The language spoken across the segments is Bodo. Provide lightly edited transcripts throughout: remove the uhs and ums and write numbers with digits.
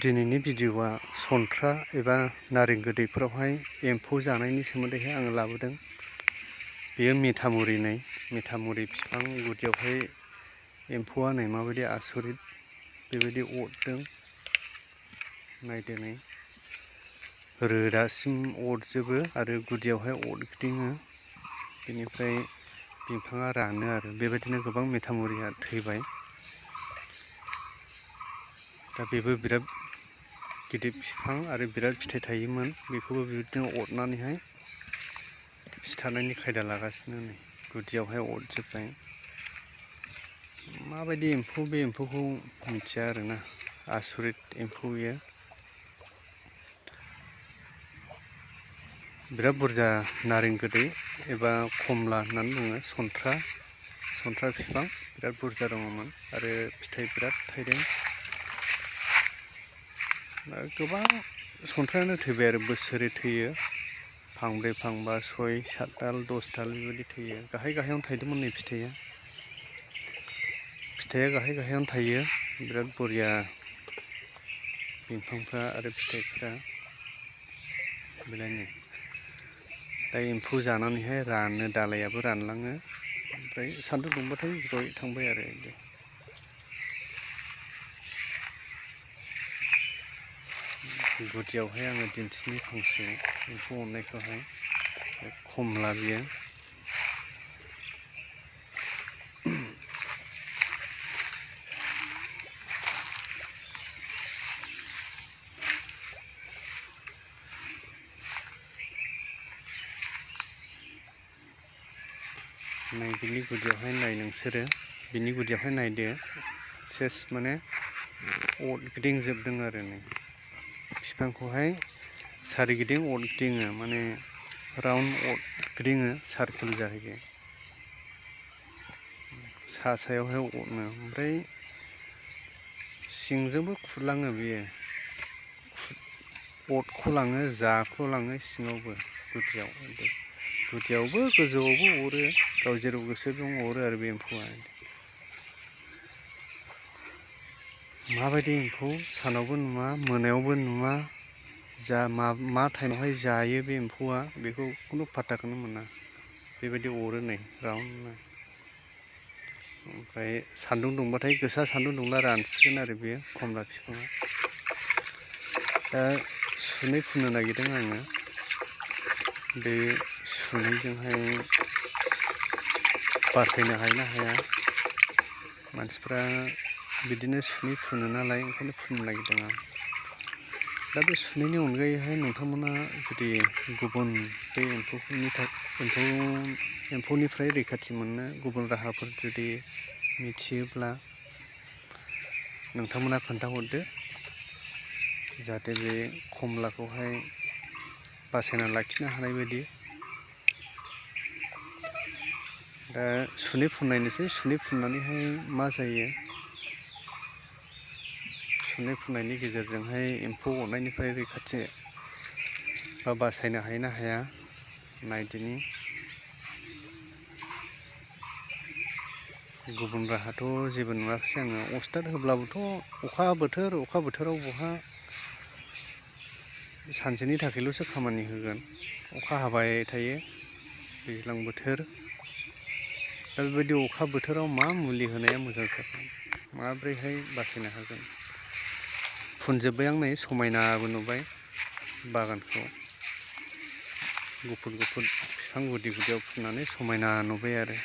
दिनैनि भिडिअ'आ सन्थ्रा एबा नारें गोदैफोरावहाय एम्फौ जानायनि सोमोन्दैहाय आङो लाबोदों। बेयो मिथामुरि बिफां गुदियावहाय एम्फौआ नै माबायदि आसरित बेबायदि अरदों। नायदो नै रोदासिम अरजोबो आरो गुदियावहाय अरगिदिङो। बेनिफ्राय बिफाङा रानो आरो बेबायदिनो गोबां मिथामुरिया थैबाय। दा बेबो बिराद गिदिर बिफां आरो बिराद फिथाइ थायोमोन। बेखौबो बेबायदिनो अरनानैहाय सिथारनायनि खायदा लागासिनो नै गुदियावहाय अरजोब्बाय। माबायदि एम्फौ बे एम्फौखौ मिथिया आरोना, आसरित एम्फौ बेयो। बिराद बुरजा नारें गोदै एबा खमला होननानै बुङो सन्थ्रा बिफां बिराद बुरजा दङमोन आरो फिथाइ बिराद थाइदों। गोबां सन्थ्रायानो थैबाय आरो बोसोरै थैयो। फांब्रै फांबा 6-7 दाल 10 दाल बेबायदि थैयो। गाहाय गाहायावनो थायदोंमोन नै फिथाइया गाहाय गाहायावनो थायो। बिराद बरिया बिफांफ्रा आरो फिथाइफ्रा बेलायनो दा एम्फौ जानानैहाय रानो, दालायाबो रानलाङो। ओमफ्राय सान्दुं दुंबाथाय ज्रय थांबाय आरो बिदि। गुदियावहाय आङो दिन्थिनि फांसे एम्फौ अरनायखौहाय खमला बियो। नै बिनि गुदियावहाय नाय नोंसोरो, बिनि गुदियावहाय नायदो सेस माने अरगिदिंजोबदों आरो नै बिफांखौहाय सारिगिदिं अरगिदिङो, माने राउन्ड अरगिदिङो, सारकोल जाहैयो। सायावहाय अरनो ओमफ्राय सिंजोंबो खुरलाङो बेयो, अरख'लाङो जाख'लाङो सिङावबो गुदियावबो गोजौआवबो अरो, गाव जेराव गोसो बेयावनो अरो आरो बे एम्फौआ। माबायदि एम्फौ, सानावबो नुवा मोनायावबो नुवा, मा टाइमावहाय जायो बे एम्फौआ बेखौ खुनु फात्ताखौनो मोना। बेबायदि अरो नै राउन्डनो। ओमफ्राय सान्दुं दुंबाथाय गोसा सान्दुं दुंब्ला रानसिगोन आरो बेयो खमला बिफाङा। दा सुनै फुननो नागिरदों आङो। बे सुनैजोंहाय बासायनो हायो ना हाया, मानसिफ्रा बिदिनो सुनै फुनो नालाय, ओंखायनो फुननो नागिरदों आं। दा बे सुनैनि अनगायैहाय नोंथांमोना जुदि गुबुन बे एम्फौनिफ्राय रैखाथि मोननो गुबुन राहाफोर जुदि मिथियोब्ला नोंथांमोना खोन्थाहरदो, जाहाथे बे खमलाखौहाय बासायना लाखिनो हानाय बायदि। दा सुनै फुननायनोसै, सुनै फुननानैहाय मा जायो, सुनै फुननायनि गेजेरजोंहाय एम्फौ अरनायनिफ्राय रैखाथि बा बासायनो हायो ना हाया नायदिनि। गुबुन राहाथ' जेबो नुवाखिसै आङो। अस्टाद होब्लाबोथ' अखा बोथोराव बहा सानसेनि थाखायल'सो खामानि होगोन। अखा हाबाय थायो, दैज्लां बोथोर। दा बेबायदि अखा बोथोराव मा मुलि होनाया मोजां जागोन, माब्रैहाय बासायनो हागोन। फुनजोब्बाय आं नै, समायनाबो नुबाय बागानखौ। गुफुर बिफां गुदियाव फुननानै समायना नुबाय आरो।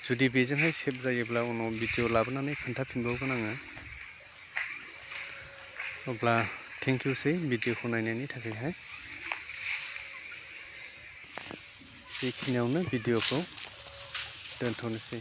जुदि बेजोंहाय सेभ जायोब्ला उनाव भिडिअ लाबोनानै खोन्थाफिनबावगोन आङो। अब्ला थेंकिउसै भिडिअखौ नायनायनि थाखायहाय। बेखिनियावनो भिडिअखौ दोनथ'नोसै।